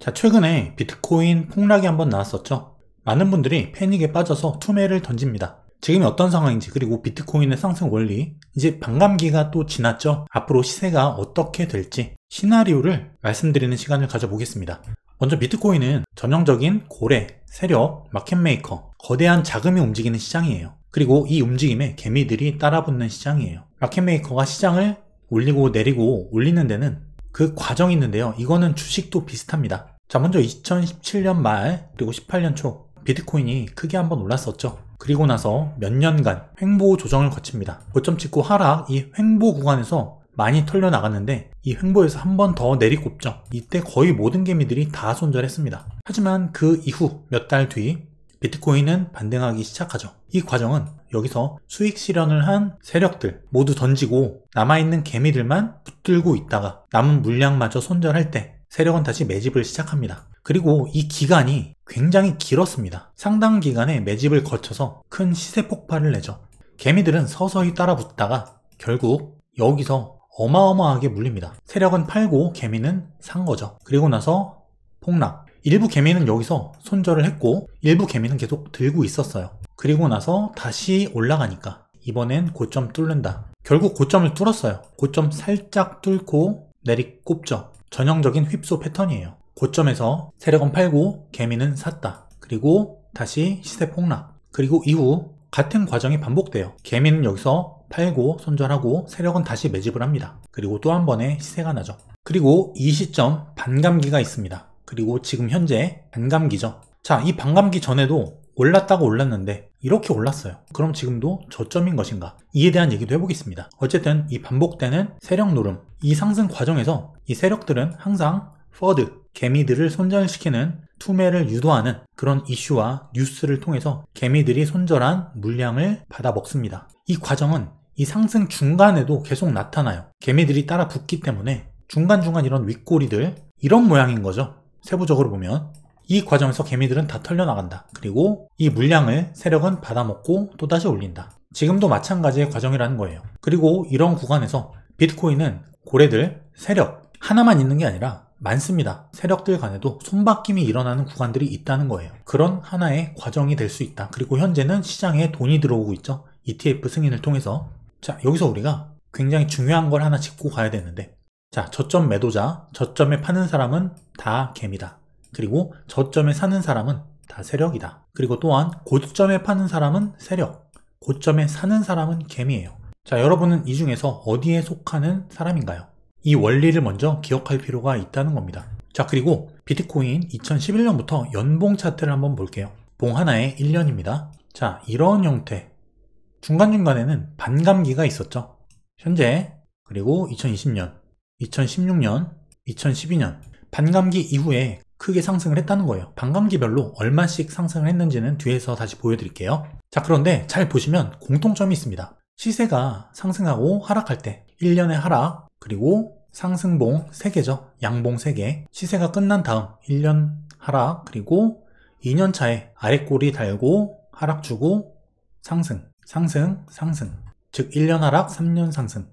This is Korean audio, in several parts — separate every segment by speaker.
Speaker 1: 자, 최근에 비트코인 폭락이 한번 나왔었죠. 많은 분들이 패닉에 빠져서 투매를 던집니다. 지금이 어떤 상황인지, 그리고 비트코인의 상승 원리, 이제 반감기가 또 지났죠. 앞으로 시세가 어떻게 될지 시나리오를 말씀드리는 시간을 가져보겠습니다. 먼저 비트코인은 전형적인 고래, 세력, 마켓메이커, 거대한 자금이 움직이는 시장이에요. 그리고 이 움직임에 개미들이 따라붙는 시장이에요. 마켓메이커가 시장을 올리고 내리고 올리는 데는 그 과정이 있는데요. 이거는 주식도 비슷합니다. 자, 먼저 2017년 말 그리고 18년 초 비트코인이 크게 한번 올랐었죠. 그리고 나서 몇 년간 횡보 조정을 거칩니다. 고점 찍고 하락, 이 횡보 구간에서 많이 털려 나갔는데 이 횡보에서 한 번 더 내리꼽죠. 이때 거의 모든 개미들이 다 손절했습니다. 하지만 그 이후 몇 달 뒤 비트코인은 반등하기 시작하죠. 이 과정은 여기서 수익 실현을 한 세력들 모두 던지고 남아있는 개미들만 붙들고 있다가 남은 물량마저 손절할 때 세력은 다시 매집을 시작합니다. 그리고 이 기간이 굉장히 길었습니다. 상당 기간의 매집을 거쳐서 큰 시세 폭발을 내죠. 개미들은 서서히 따라붙다가 결국 여기서 어마어마하게 물립니다. 세력은 팔고 개미는 산 거죠. 그리고 나서 폭락. 일부 개미는 여기서 손절을 했고 일부 개미는 계속 들고 있었어요. 그리고 나서 다시 올라가니까 이번엔 고점 뚫는다. 결국 고점을 뚫었어요. 고점 살짝 뚫고 내리꼽죠. 전형적인 휩소 패턴이에요. 고점에서 세력은 팔고 개미는 샀다. 그리고 다시 시세 폭락. 그리고 이후 같은 과정이 반복돼요. 개미는 여기서 팔고 손절하고 세력은 다시 매집을 합니다. 그리고 또 한 번의 시세가 나죠. 그리고 이 시점 반감기가 있습니다. 그리고 지금 현재 반감기죠. 자, 이 반감기 전에도 올랐다고 올랐는데 이렇게 올랐어요. 그럼 지금도 저점인 것인가? 이에 대한 얘기도 해보겠습니다. 어쨌든 이 반복되는 세력 노름, 이 상승 과정에서 이 세력들은 항상 퍼드, 개미들을 손절시키는 투매를 유도하는 그런 이슈와 뉴스를 통해서 개미들이 손절한 물량을 받아 먹습니다. 이 과정은 이 상승 중간에도 계속 나타나요. 개미들이 따라 붙기 때문에 중간중간 이런 윗꼬리들, 이런 모양인 거죠. 세부적으로 보면 이 과정에서 개미들은 다 털려나간다. 그리고 이 물량을 세력은 받아먹고 또다시 올린다. 지금도 마찬가지의 과정이라는 거예요. 그리고 이런 구간에서 비트코인은 고래들, 세력 하나만 있는 게 아니라 많습니다. 세력들 간에도 손바뀜이 일어나는 구간들이 있다는 거예요. 그런 하나의 과정이 될 수 있다. 그리고 현재는 시장에 돈이 들어오고 있죠. ETF 승인을 통해서. 자, 여기서 우리가 굉장히 중요한 걸 하나 짚고 가야 되는데, 자, 저점 매도자, 저점에 파는 사람은 다 개미다. 그리고 저점에 사는 사람은 다 세력이다. 그리고 또한 고점에 파는 사람은 세력, 고점에 사는 사람은 개미예요. 자, 여러분은 이 중에서 어디에 속하는 사람인가요? 이 원리를 먼저 기억할 필요가 있다는 겁니다. 자, 그리고 비트코인 2011년부터 연봉 차트를 한번 볼게요. 봉 하나에 1년입니다. 자, 이런 형태. 중간중간에는 반감기가 있었죠. 현재, 그리고 2020년, 2016년, 2012년 반감기 이후에 크게 상승을 했다는 거예요. 반감기별로 얼마씩 상승을 했는지는 뒤에서 다시 보여드릴게요. 자, 그런데 잘 보시면 공통점이 있습니다. 시세가 상승하고 하락할 때 1년의 하락, 그리고 상승봉 3개죠. 양봉 3개. 시세가 끝난 다음 1년 하락, 그리고 2년 차에 아랫골이 달고 하락 주고 상승, 상승, 상승. 즉 1년 하락, 3년 상승,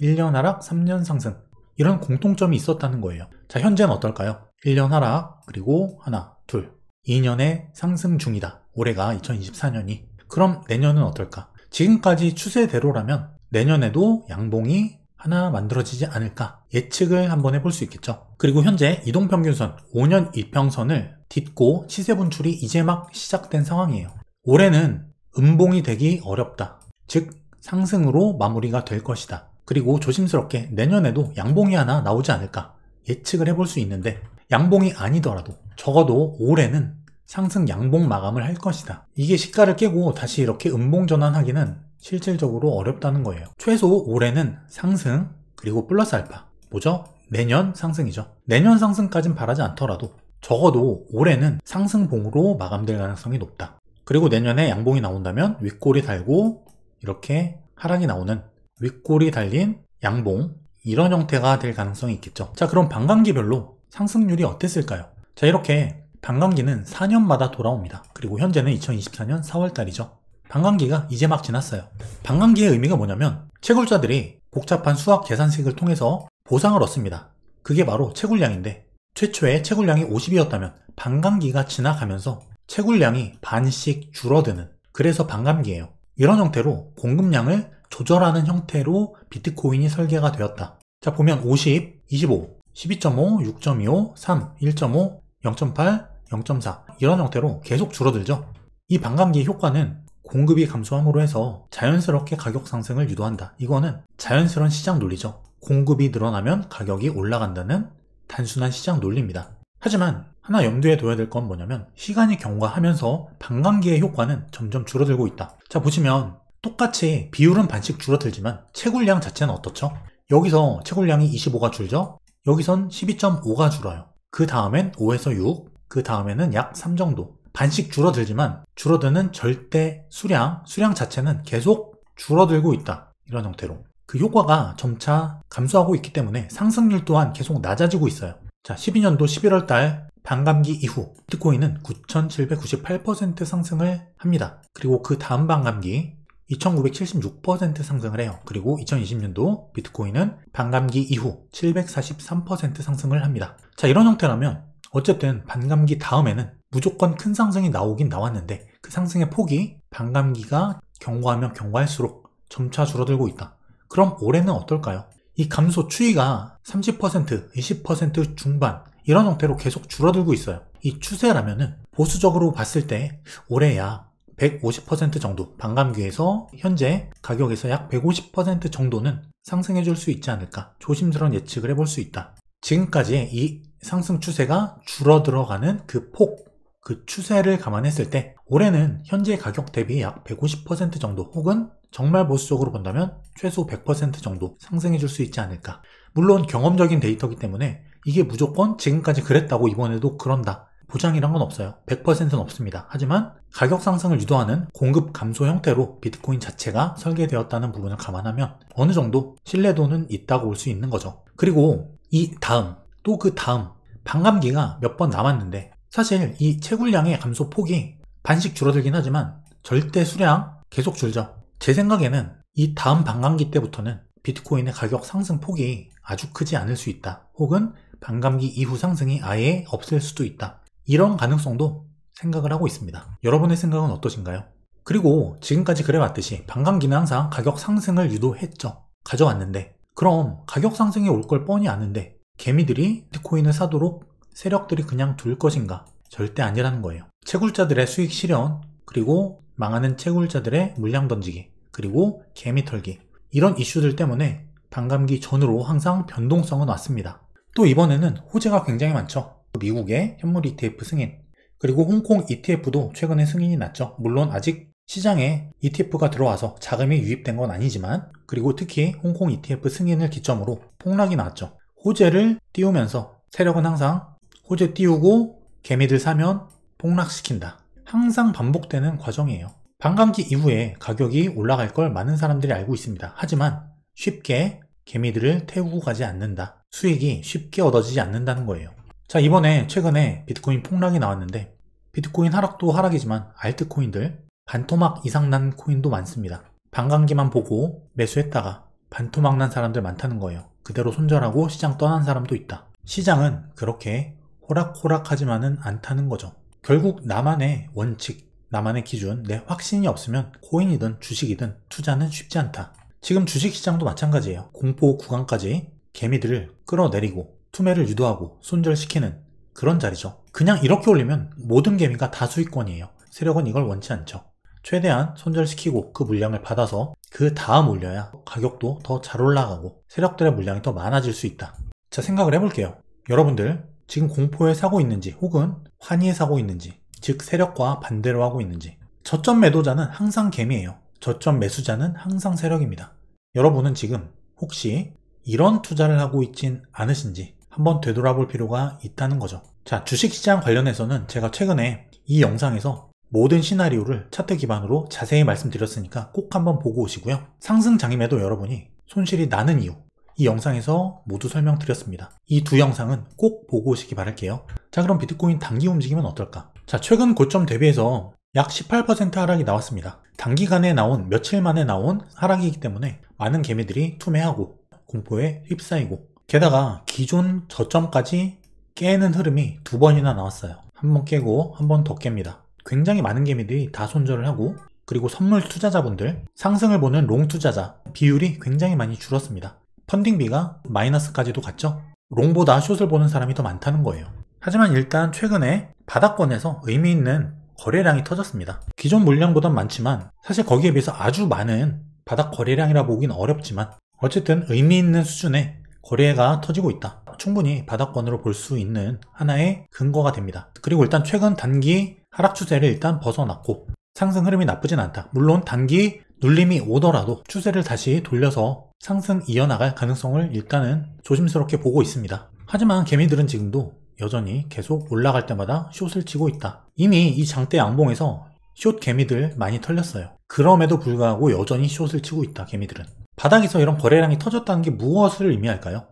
Speaker 1: 1년 하락, 3년 상승. 이런 공통점이 있었다는 거예요. 자, 현재는 어떨까요? 1년 하락, 그리고 하나, 둘. 2년의 상승 중이다. 올해가 2024년이. 그럼 내년은 어떨까? 지금까지 추세대로라면 내년에도 양봉이 하나 만들어지지 않을까? 예측을 한번 해볼 수 있겠죠. 그리고 현재 이동평균선 5년 이평선을 딛고 시세 분출이 이제 막 시작된 상황이에요. 올해는 음봉이 되기 어렵다. 즉 상승으로 마무리가 될 것이다. 그리고 조심스럽게 내년에도 양봉이 하나 나오지 않을까 예측을 해볼 수 있는데, 양봉이 아니더라도 적어도 올해는 상승 양봉 마감을 할 것이다. 이게 시가를 깨고 다시 이렇게 음봉 전환하기는 실질적으로 어렵다는 거예요. 최소 올해는 상승, 그리고 플러스 알파. 뭐죠? 내년 상승이죠. 내년 상승까진 바라지 않더라도 적어도 올해는 상승봉으로 마감될 가능성이 높다. 그리고 내년에 양봉이 나온다면 윗골이 달고 이렇게 하락이 나오는 윗골이 달린 양봉, 이런 형태가 될 가능성이 있겠죠. 자, 그럼 반감기별로 상승률이 어땠을까요? 자, 이렇게 반감기는 4년마다 돌아옵니다. 그리고 현재는 2024년 4월달이죠. 반감기가 이제 막 지났어요. 반감기의 의미가 뭐냐면 채굴자들이 복잡한 수학 계산식을 통해서 보상을 얻습니다. 그게 바로 채굴량인데 최초에 채굴량이 50이었다면 반감기가 지나가면서 채굴량이 반씩 줄어드는, 그래서 반감기예요. 이런 형태로 공급량을 조절하는 형태로 비트코인이 설계가 되었다. 자, 보면 50, 25, 12.5, 6.25, 3, 1.5, 0.8, 0.4 이런 형태로 계속 줄어들죠. 이 반감기 효과는 공급이 감소함으로 해서 자연스럽게 가격 상승을 유도한다. 이거는 자연스러운 시장 논리죠. 공급이 늘어나면 가격이 올라간다는 단순한 시장 논리입니다. 하지만 하나 염두에 둬야 될 건 뭐냐면 시간이 경과하면서 반감기의 효과는 점점 줄어들고 있다. 자, 보시면 똑같이 비율은 반씩 줄어들지만 채굴량 자체는 어떻죠? 여기서 채굴량이 25가 줄죠? 여기선 12.5가 줄어요. 그 다음엔 5에서 6, 그 다음에는 약 3 정도. 반씩 줄어들지만 줄어드는 절대 수량 자체는 계속 줄어들고 있다. 이런 형태로. 그 효과가 점차 감소하고 있기 때문에 상승률 또한 계속 낮아지고 있어요. 자, 12년도 11월 달 반감기 이후 비트코인은 9,798% 상승을 합니다. 그리고 그 다음 반감기 2,976% 상승을 해요. 그리고 2020년도 비트코인은 반감기 이후 743% 상승을 합니다. 자, 이런 형태라면 어쨌든 반감기 다음에는 무조건 큰 상승이 나오긴 나왔는데 그 상승의 폭이 반감기가 경과하면 경과할수록 점차 줄어들고 있다. 그럼 올해는 어떨까요? 이 감소 추이가 30%, 20% 중반 이런 형태로 계속 줄어들고 있어요. 이 추세라면은 보수적으로 봤을 때 올해 약 150% 정도, 반감기에서 현재 가격에서 약 150% 정도는 상승해 줄 수 있지 않을까, 조심스러운 예측을 해볼 수 있다. 지금까지 이 상승 추세가 줄어들어가는 그 폭, 그 추세를 감안했을 때 올해는 현재 가격 대비 약 150% 정도, 혹은 정말 보수적으로 본다면 최소 100% 정도 상승해 줄 수 있지 않을까. 물론 경험적인 데이터이기 때문에 이게 무조건 지금까지 그랬다고 이번에도 그런다, 보장이란 건 없어요. 100%는 없습니다. 하지만 가격 상승을 유도하는 공급 감소 형태로 비트코인 자체가 설계되었다는 부분을 감안하면 어느 정도 신뢰도는 있다고 볼 수 있는 거죠. 그리고 이 다음, 또 그 다음 반감기가 몇 번 남았는데 사실 이 채굴량의 감소 폭이 반씩 줄어들긴 하지만 절대 수량 계속 줄죠. 제 생각에는 이 다음 반감기 때부터는 비트코인의 가격 상승 폭이 아주 크지 않을 수 있다. 혹은 반감기 이후 상승이 아예 없을 수도 있다. 이런 가능성도 생각을 하고 있습니다. 여러분의 생각은 어떠신가요? 그리고 지금까지 그래왔듯이 반감기는 항상 가격 상승을 유도했죠. 가져왔는데 그럼 가격 상승이 올 걸 뻔히 아는데 개미들이 비트코인을 사도록 세력들이 그냥 둘 것인가? 절대 아니라는 거예요. 채굴자들의 수익 실현, 그리고 망하는 채굴자들의 물량 던지기, 그리고 개미 털기, 이런 이슈들 때문에 반감기 전후로 항상 변동성은 왔습니다. 또 이번에는 호재가 굉장히 많죠. 미국의 현물 ETF 승인, 그리고 홍콩 ETF도 최근에 승인이 났죠. 물론 아직 시장에 ETF가 들어와서 자금이 유입된 건 아니지만, 그리고 특히 홍콩 ETF 승인을 기점으로 폭락이 나왔죠. 호재를 띄우면서 세력은 항상 호재 띄우고 개미들 사면 폭락시킨다. 항상 반복되는 과정이에요. 반감기 이후에 가격이 올라갈 걸 많은 사람들이 알고 있습니다. 하지만 쉽게 개미들을 태우고 가지 않는다. 수익이 쉽게 얻어지지 않는다는 거예요. 자, 이번에 최근에 비트코인 폭락이 나왔는데 비트코인 하락도 하락이지만 알트코인들 반토막 이상 난 코인도 많습니다. 반감기만 보고 매수했다가 반토막 난 사람들 많다는 거예요. 그대로 손절하고 시장 떠난 사람도 있다. 시장은 그렇게 호락호락하지만은 않다는 거죠. 결국 나만의 원칙, 나만의 기준, 내 확신이 없으면 코인이든 주식이든 투자는 쉽지 않다. 지금 주식시장도 마찬가지예요. 공포 구간까지 개미들을 끌어내리고 투매를 유도하고 손절시키는 그런 자리죠. 그냥 이렇게 올리면 모든 개미가 다 수익권이에요. 세력은 이걸 원치 않죠. 최대한 손절시키고 그 물량을 받아서 그 다음 올려야 가격도 더 잘 올라가고 세력들의 물량이 더 많아질 수 있다. 자, 생각을 해볼게요. 여러분들 지금 공포에 사고 있는지 혹은 환희에 사고 있는지, 즉 세력과 반대로 하고 있는지. 저점 매도자는 항상 개미예요. 저점 매수자는 항상 세력입니다. 여러분은 지금 혹시 이런 투자를 하고 있진 않으신지 한번 되돌아볼 필요가 있다는 거죠. 자, 주식시장 관련해서는 제가 최근에 이 영상에서 모든 시나리오를 차트 기반으로 자세히 말씀드렸으니까 꼭 한번 보고 오시고요. 상승 장임에도 여러분이 손실이 나는 이유, 이 영상에서 모두 설명드렸습니다. 이 두 영상은 꼭 보고 오시기 바랄게요. 자, 그럼 비트코인 단기 움직임은 어떨까? 자, 최근 고점 대비해서 약 18% 하락이 나왔습니다. 단기간에 나온, 며칠 만에 나온 하락이기 때문에 많은 개미들이 투매하고 공포에 휩싸이고, 게다가 기존 저점까지 깨는 흐름이 2번이나 나왔어요. 한 번 깨고 한 번 더 깹니다. 굉장히 많은 개미들이 다 손절을 하고, 그리고 선물 투자자분들, 상승을 보는 롱 투자자 비율이 굉장히 많이 줄었습니다. 펀딩비가 마이너스까지도 갔죠. 롱보다 숏을 보는 사람이 더 많다는 거예요. 하지만 일단 최근에 바닥권에서 의미 있는 거래량이 터졌습니다. 기존 물량보단 많지만 사실 거기에 비해서 아주 많은 바닥 거래량이라 보긴 어렵지만 어쨌든 의미 있는 수준의 거래가 터지고 있다. 충분히 바닥권으로 볼 수 있는 하나의 근거가 됩니다. 그리고 일단 최근 단기 하락 추세를 일단 벗어났고 상승 흐름이 나쁘진 않다. 물론 단기 눌림이 오더라도 추세를 다시 돌려서 상승 이어나갈 가능성을 일단은 조심스럽게 보고 있습니다. 하지만 개미들은 지금도 여전히 계속 올라갈 때마다 숏을 치고 있다. 이미 이 장대 양봉에서 숏 개미들 많이 털렸어요. 그럼에도 불구하고 여전히 숏을 치고 있다. 개미들은. 바닥에서 이런 거래량이 터졌다는 게 무엇을 의미할까요?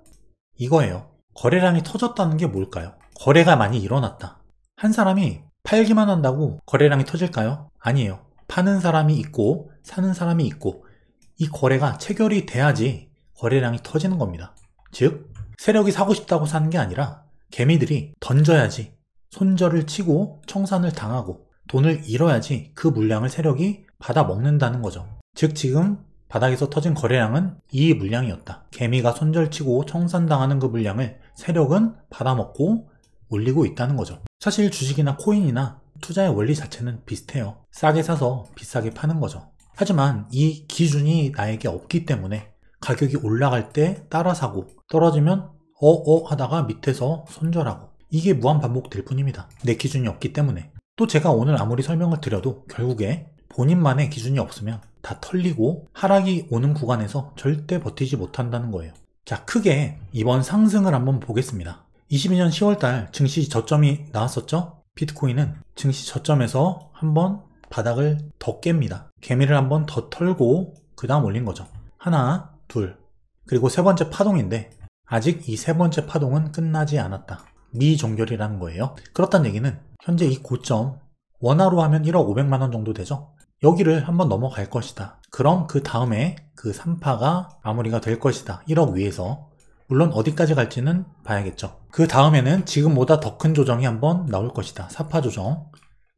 Speaker 1: 이거예요. 거래량이 터졌다는 게 뭘까요? 거래가 많이 일어났다. 한 사람이 팔기만 한다고 거래량이 터질까요? 아니에요. 파는 사람이 있고 사는 사람이 있고 이 거래가 체결이 돼야지 거래량이 터지는 겁니다. 즉 세력이 사고 싶다고 사는 게 아니라 개미들이 던져야지 손절을 치고 청산을 당하고 돈을 잃어야지 그 물량을 세력이 받아 먹는다는 거죠. 즉 지금 바닥에서 터진 거래량은 이 물량이었다. 개미가 손절치고 청산당하는 그 물량을 세력은 받아먹고 올리고 있다는 거죠. 사실 주식이나 코인이나 투자의 원리 자체는 비슷해요. 싸게 사서 비싸게 파는 거죠. 하지만 이 기준이 나에게 없기 때문에 가격이 올라갈 때 따라 사고 떨어지면 하다가 밑에서 손절하고 이게 무한 반복될 뿐입니다. 내 기준이 없기 때문에. 또 제가 오늘 아무리 설명을 드려도 결국에 본인만의 기준이 없으면 다 털리고 하락이 오는 구간에서 절대 버티지 못한다는 거예요. 자, 크게 이번 상승을 한번 보겠습니다. 22년 10월달 증시 저점이 나왔었죠? 비트코인은 증시 저점에서 한번 바닥을 더 깹니다. 개미를 한번 더 털고 그 다음 올린 거죠. 하나, 둘, 그리고 세 번째 파동인데 아직 이 세 번째 파동은 끝나지 않았다. 미종결이라는 거예요. 그렇다는 얘기는 현재 이 고점 원화로 하면 1억 500만원 정도 되죠. 여기를 한번 넘어갈 것이다. 그럼 그 다음에 그 3파가 마무리가 될 것이다. 1억 위에서. 물론 어디까지 갈지는 봐야겠죠. 그 다음에는 지금보다 더 큰 조정이 한번 나올 것이다. 4파 조정.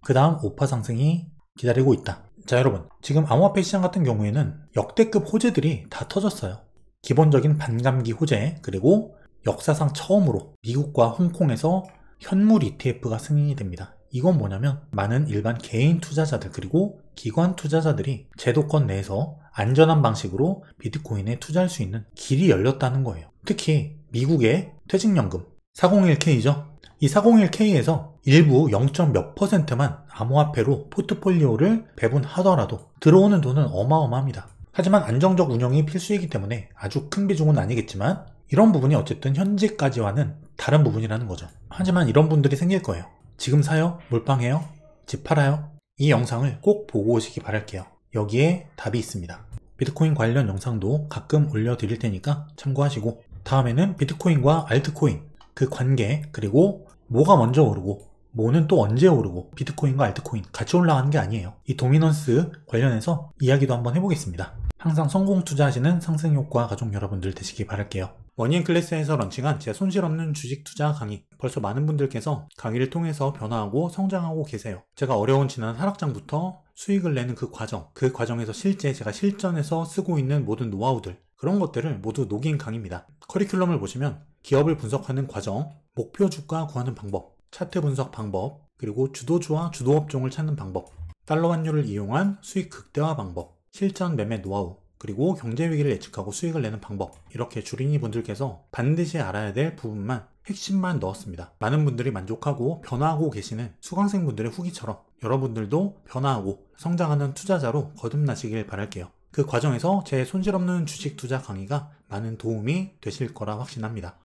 Speaker 1: 그 다음 5파 상승이 기다리고 있다. 자, 여러분, 지금 암호화폐 시장 같은 경우에는 역대급 호재들이 다 터졌어요. 기본적인 반감기 호재, 그리고 역사상 처음으로 미국과 홍콩에서 현물 ETF가 승인이 됩니다. 이건 뭐냐면 많은 일반 개인 투자자들 그리고 기관 투자자들이 제도권 내에서 안전한 방식으로 비트코인에 투자할 수 있는 길이 열렸다는 거예요. 특히 미국의 퇴직연금 401k죠. 이 401k에서 일부 0. 몇 %만 암호화폐로 포트폴리오를 배분하더라도 들어오는 돈은 어마어마합니다. 하지만 안정적 운영이 필수이기 때문에 아주 큰 비중은 아니겠지만 이런 부분이 어쨌든 현재까지와는 다른 부분이라는 거죠. 하지만 이런 분들이 생길 거예요. 지금 사요? 몰빵해요? 집 팔아요? 이 영상을 꼭 보고 오시기 바랄게요. 여기에 답이 있습니다. 비트코인 관련 영상도 가끔 올려드릴 테니까 참고하시고 다음에는 비트코인과 알트코인 그 관계 그리고 뭐가 먼저 오르고 뭐는 또 언제 오르고 비트코인과 알트코인 같이 올라가는 게 아니에요. 이 도미넌스 관련해서 이야기도 한번 해보겠습니다. 항상 성공 투자하시는 상승효과 가족 여러분들 되시기 바랄게요. 머니앤클래스에서 런칭한 제 손실 없는 주식 투자 강의 벌써 많은 분들께서 강의를 통해서 변화하고 성장하고 계세요. 제가 어려운 지난 하락장부터 수익을 내는 그 과정에서 실제 제가 실전에서 쓰고 있는 모든 노하우들 그런 것들을 모두 녹인 강의입니다. 커리큘럼을 보시면 기업을 분석하는 과정, 목표 주가 구하는 방법, 차트 분석 방법, 그리고 주도주와 주도업종을 찾는 방법, 달러 환율을 이용한 수익 극대화 방법, 실전 매매 노하우, 그리고 경제 위기를 예측하고 수익을 내는 방법 이렇게 주린이 분들께서 반드시 알아야 될 부분만 핵심만 넣었습니다. 많은 분들이 만족하고 변화하고 계시는 수강생 분들의 후기처럼 여러분들도 변화하고 성장하는 투자자로 거듭나시길 바랄게요. 그 과정에서 제 손실 없는 주식 투자 강의가 많은 도움이 되실 거라 확신합니다.